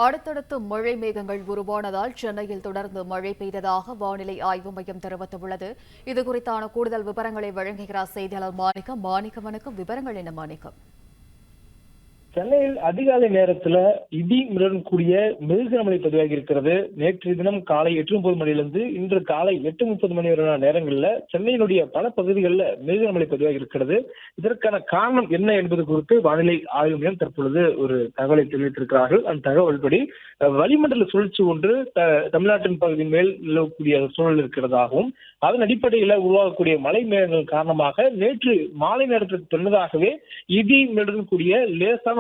அடுத்தடுத்து மழை மேகங்கள் உருவானதால் சென்னையில் தொடர்ந்து மழை பெய்ததாக வானிலை ஆய்வு மையம் தெரிவித்துள்ளது. இதுகுறித்தான கூடுதல் விவரங்களை வழங்குகிறார் செய்தியாளர் மாணிக்கம். வணக்கம். விவரங்கள் என்ன மாணிக்கம்? சென்னையில் அதிகாலை நேரத்துல இடி மின்னலுடன் கூடிய மிதமான மழை பதிவாகி இருக்கிறது. நேற்று தினம் காலை 8:30 மணியிலிருந்து இன்று காலை 8:30 மணி வரையான நேரங்களில் சென்னையினுடைய பல பகுதிகளில் மிதமான மழை பதிவாகி இருக்கிறது. இதற்கான காரணம் என்ன என்பது குறித்து வானிலை ஆய்வு மையம் தற்பொழுது ஒரு தகவலை தெரிவித்திருக்கிறார்கள். அந்த தகவல்படி வளிமண்டல சுழற்சி ஒன்று தமிழ்நாட்டின் பகுதியின் மேல் நிலவக்கூடிய சூழல் இருக்கிறதாகவும் அதன் அடிப்படையில் உருவாகக்கூடிய மழை மேகங்கள் காரணமாக நேற்று மாலை நேரத்திற்கு பின்னதாகவே இடி மின்னலுடன் கூடிய லேசான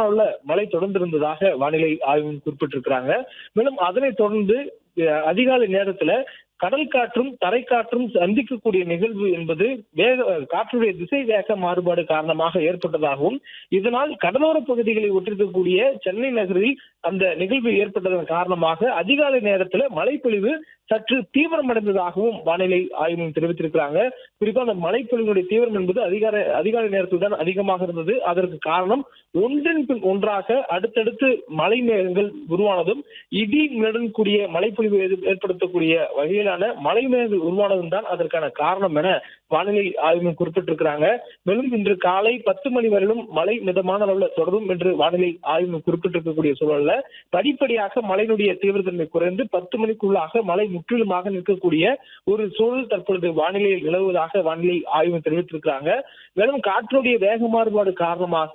மழை தொடர்ந்திருந்ததாக வானிலை ஆய்வு குறிப்பிட்டிருக்கிறாங்க. மேலும் அதனைத் தொடர்ந்து அதிகாலை நேரத்துல கடல் காற்றும் தரைக்காற்றும் சந்திக்கக்கூடிய நிகழ்வு என்பது காற்றுடைய திசை வேக மாறுபாடு காரணமாக ஏற்பட்டதாகவும் இதனால் கடலோர பகுதிகளை ஒட்டிருக்கக்கூடிய சென்னை நகரில் அந்த நிகழ்வு ஏற்பட்டதன் காரணமாக அதிகாலை நேரத்துல மழைப்பொழிவு சற்று தீவிரமடைந்ததாகவும் வானிலை ஆய்வு தெரிவித்திருக்கிறாங்க. குறிப்பா அந்த மழைப்பொழிவுடைய தீவிரம் என்பது அதிகாலை நேரத்தில் தான் அதிகமாக இருந்தது. அதற்கு காரணம் ஒன்றின் பின் ஒன்றாக அடுத்தடுத்து மழை மேகங்கள் உருவானதும் இடி மின்னலுடன் கூடிய மழைப்பொழிவு ஏற்படுத்தக்கூடிய வகையிலான மழை மேகங்கள் உருவானதும் தான் அதற்கான காரணம் என வானிலை ஆய்வு குறிப்பிட்டிருக்கிறாங்க. மேலும் இன்று காலை 10 மணி வரையிலும் மழை மிதமான அளவில் தொடரும் என்று வானிலை ஆய்வு குறிப்பிட்டிருக்கக்கூடிய சூழல்ல படிப்படியாக மழையினுடைய தீவிரத்தன்மை குறைந்து 10 மணிக்குள்ளாக மழை முற்றிலுமாக நிற்கக்கூடிய ஒரு சூழல் தற்பொழுது வானிலையில் நிலவுவதாக வானிலை ஆய்வு தெரிவித்திருக்கிறாங்க. மேலும் காற்றுடைய வேக மாறுபாடு காரணமாக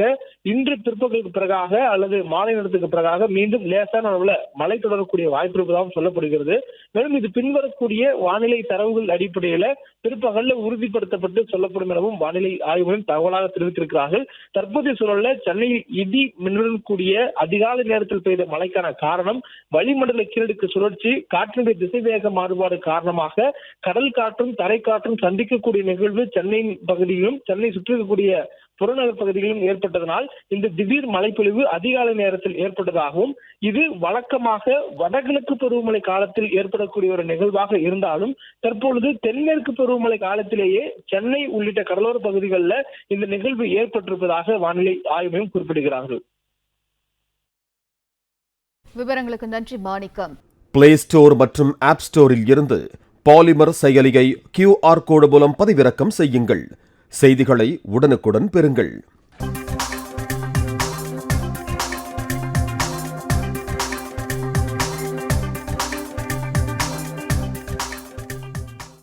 இன்று பிற்பகலுக்கு பிறகாக அல்லது மாலை நேரத்துக்கு பிறகாக மீண்டும் லேசான அளவில் மழை தொடரக்கூடிய வாய்ப்பு இருப்பதாகவும் சொல்லப்படுகிறது. மேலும் இது பின்வரக்கூடிய வானிலை தரவுகள் அடிப்படையில் பிற்பகல்ல உறுதிப்படுத்தப்பட்டு சொல்லப்படும் எனவும் வானிலை ஆய்வுடன் தகவலாக தெரிவித்திருக்கிறார்கள். தற்போதைய சூழல்ல சென்னையில் இடி மின்னலுடன் கூடிய அதிகாலை நேரத்தில் பெய்த மழைக்கான காரணம் வளிமண்டல கீழடுக்கு சுழற்சி காற்றினுடைய திசை வேக மாறுபாடு காரணமாக கடல் காற்றும் தரைக்காற்றும் சந்திக்கக்கூடிய நிகழ்வு சென்னை பகுதியிலும் சென்னை சுற்றி இருக்கக்கூடிய புறநகர் பகுதிகளிலும் ஏற்பட்டதனால் இந்த திடீர் மழைப்பொழிவு அதிகாலை நேரத்தில் ஏற்பட்டதாகவும் இது வழக்கமாக வடகிழக்கு பருவமழை காலத்தில் ஏற்படக்கூடிய ஒரு நிகழ்வாக இருந்தாலும் தற்பொழுது தென்மேற்கு பருவமழை காலத்திலேயே சென்னை உள்ளிட்ட கடலோர பகுதிகளில் இந்த நிகழ்வு ஏற்பட்டிருப்பதாக வானிலை ஆய்வு மையம் குறிப்பிடுகிறார்கள். விவரங்களுக்கு நன்றி மாணிக்கம். பிளே ஸ்டோர் மற்றும் ஆப் ஸ்டோரில் இருந்து பாலிமர் செயலியை QR கோடு மூலம் பதிவிறக்கம் செய்யுங்கள். செய்திகளை உடனுக்குடன் பெறுங்கள்.